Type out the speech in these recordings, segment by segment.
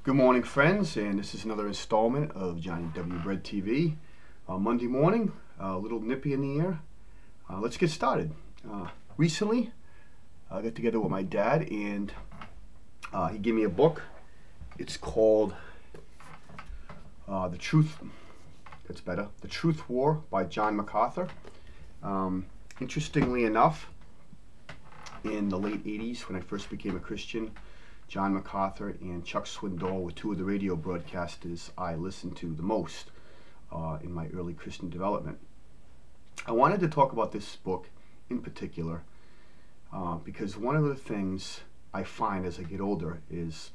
Good morning, friends, and this is another installment of Johnny W. Bread TV. Monday morning, a little nippy in the air. Let's get started. Recently, I got together with my dad, and he gave me a book. It's called The Truth War by John MacArthur. Interestingly enough, in the late 80s, when I first became a Christian, John MacArthur and Chuck Swindoll were two of the radio broadcasters I listened to the most in my early Christian development. I wanted to talk about this book in particular because one of the things I find as I get older is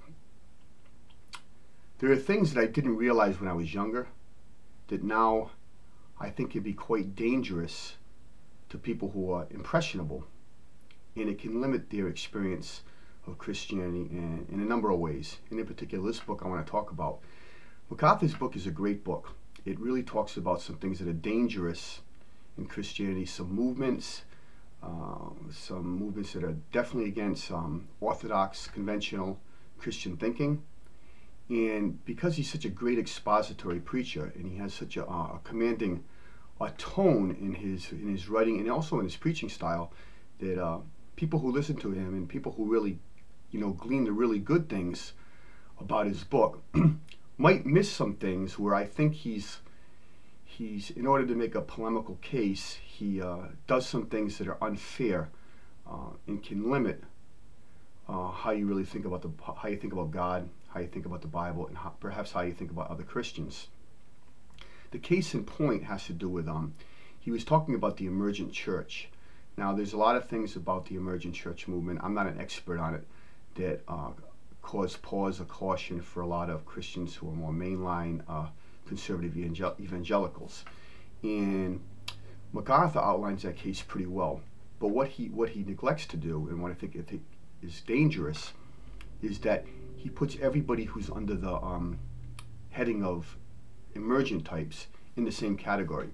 there are things that I didn't realize when I was younger that now I think can be quite dangerous to people who are impressionable, and it can limit their experience of Christianity in a number of ways. And in particular, this book I want to talk about. MacArthur's book is a great book. It really talks about some things that are dangerous in Christianity, some movements that are definitely against orthodox, conventional Christian thinking. And because he's such a great expository preacher, and he has such a commanding tone in his writing and also in his preaching style, that people who listen to him and people who really glean the really good things about his book might miss some things where I think he's in order to make a polemical case, he does some things that are unfair and can limit how you really think about how you think about God, how you think about the Bible, and perhaps how you think about other Christians. The case in point has to do with he was talking about the emergent church. Now, there's a lot of things about the emergent church movement, I'm not an expert on it, that cause pause or caution for a lot of Christians who are more mainline conservative evangelicals. And MacArthur outlines that case pretty well. But what he neglects to do, and what I think is dangerous, is that he puts everybody who's under the heading of emergent types in the same category.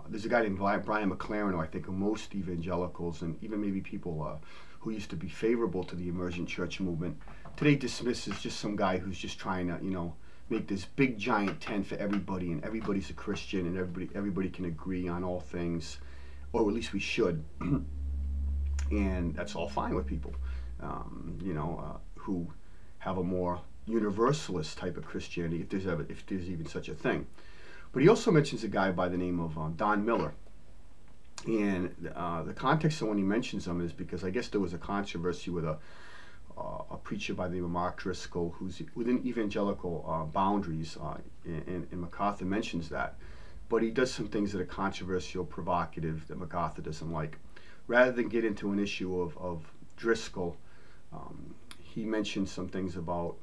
There's a guy named Brian McLaren who I think most evangelicals and even maybe people who used to be favorable to the emergent church movement today dismisses just some guy who's just trying to make this big giant tent for everybody, and everybody's a Christian and everybody can agree on all things, or at least we should. And that's all fine with people who have a more universalist type of Christianity, if there's even such a thing. But he also mentions a guy by the name of Don Miller. And the context of when he mentions him is because I guess there was a controversy with a preacher by the name of Mark Driscoll, who's within evangelical boundaries, and MacArthur mentions that. But he does some things that are controversial, provocative, that MacArthur doesn't like. Rather than get into an issue of Driscoll, he mentions some things about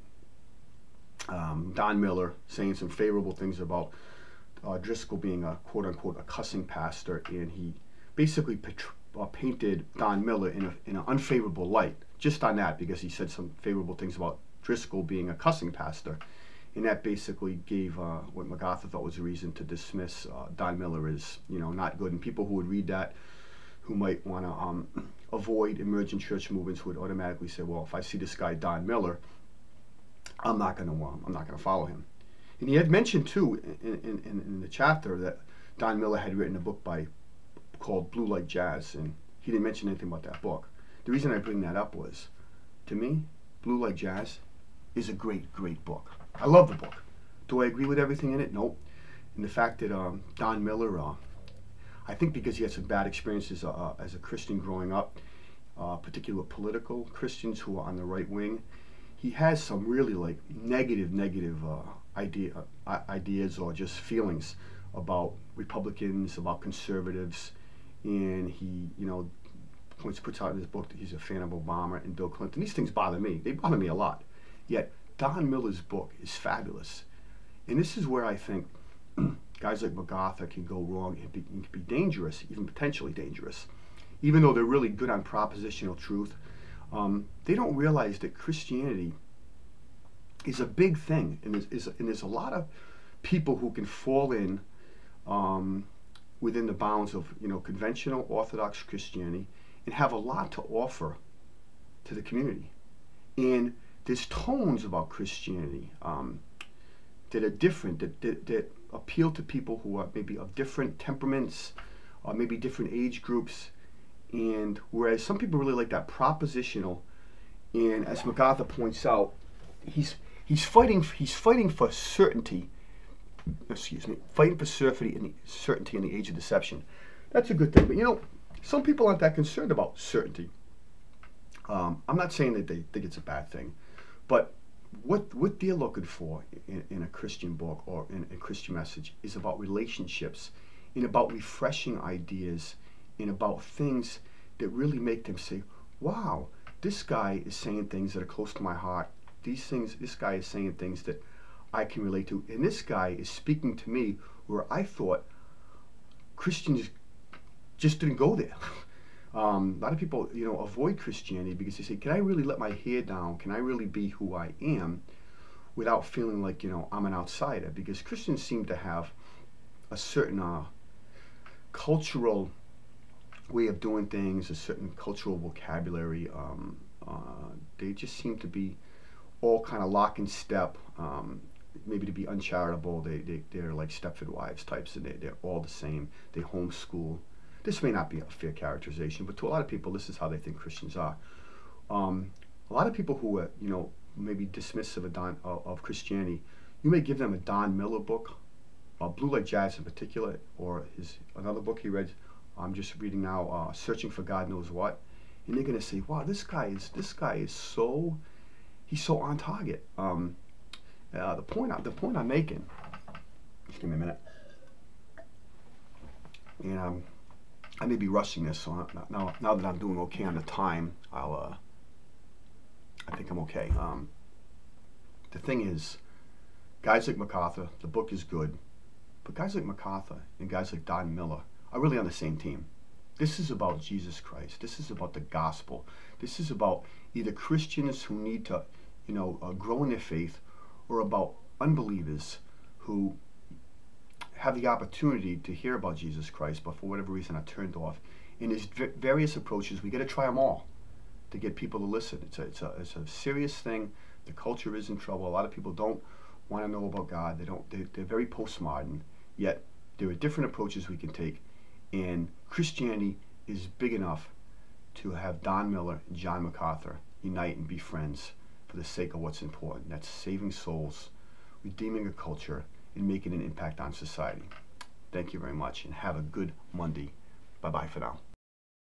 Don Miller, saying some favorable things about Driscoll being a quote-unquote a cussing pastor, and he basically painted Don Miller in an unfavorable light just on that, because he said some favorable things about Driscoll being a cussing pastor, and that basically gave what MacArthur thought was a reason to dismiss Don Miller as not good. And people who would read that, who might want to avoid emergent church movements, would automatically say, well, if I see this guy Don Miller, I'm not going to follow him. And he had mentioned too in the chapter that Don Miller had written a book called Blue Like Jazz, and he didn't mention anything about that book. The reason I bring that up was, to me, Blue Like Jazz is a great book. I love the book. Do I agree with everything in it? Nope. And the fact that Don Miller, I think because he had some bad experiences as a Christian growing up, particularly with political Christians who are on the right wing, he has some really negative ideas or just feelings about Republicans, about conservatives, and he puts out in his book that he's a fan of Obama and Bill Clinton. These things bother me. They bother me a lot. Yet Don Miller's book is fabulous, and this is where I think guys like MacArthur can go wrong and can be dangerous, even potentially dangerous, even though they're really good on propositional truth. They don't realize that Christianity is a big thing, and there's a lot of people who can fall in within the bounds of conventional Orthodox Christianity and have a lot to offer to the community. And there's tones about Christianity that are different, that appeal to people who are maybe of different temperaments or maybe different age groups. And whereas some people really like that propositional, and as MacArthur points out, he's fighting for certainty. Excuse me, fighting for certainty in the age of deception. That's a good thing. But you know, some people aren't that concerned about certainty. I'm not saying that they think it's a bad thing, but what they're looking for in a Christian book or in a Christian message is about relationships, and about refreshing ideas, and about things that really make them say, wow, this guy is saying things that are close to my heart. This guy is saying things that I can relate to, and this guy is speaking to me where I thought Christians just didn't go there. A lot of people, you know, avoid Christianity because they say, can I really let my hair down? Can I really be who I am without feeling like, you know, I'm an outsider? Because Christians seem to have a certain cultural way of doing things, a certain cultural vocabulary. They just seem to be all kind of lock and step, maybe to be uncharitable. They're like Stepford Wives types, and they're all the same. They homeschool. This may not be a fair characterization, but to a lot of people, this is how they think Christians are. A lot of people who are, you know, maybe dismissive of Christianity, you may give them a Don Miller book, Blue Like Jazz in particular, or another book he read. I'm just reading now, Searching for God Knows What, and they're going to say, wow, this guy is so, he's so on target. The point I'm making, just give me a minute, and I may be rushing this, so now that I'm doing okay on the time, I think I'm okay. The thing is, guys like MacArthur, the book is good, but guys like MacArthur and guys like Don Miller are really on the same team. This is about Jesus Christ. This is about the gospel. This is about either Christians who need to, you know, grow in their faith, or about unbelievers who have the opportunity to hear about Jesus Christ, but for whatever reason are turned off. And there's various approaches. We got to try them all to get people to listen. It's a serious thing. The culture is in trouble. A lot of people don't want to know about God. They're very postmodern. Yet there are different approaches we can take, and Christianity is big enough to have Don Miller and John MacArthur unite and be friends for the sake of what's important. That's saving souls, redeeming a culture, and making an impact on society. Thank you very much, and have a good Monday. Bye-bye for now.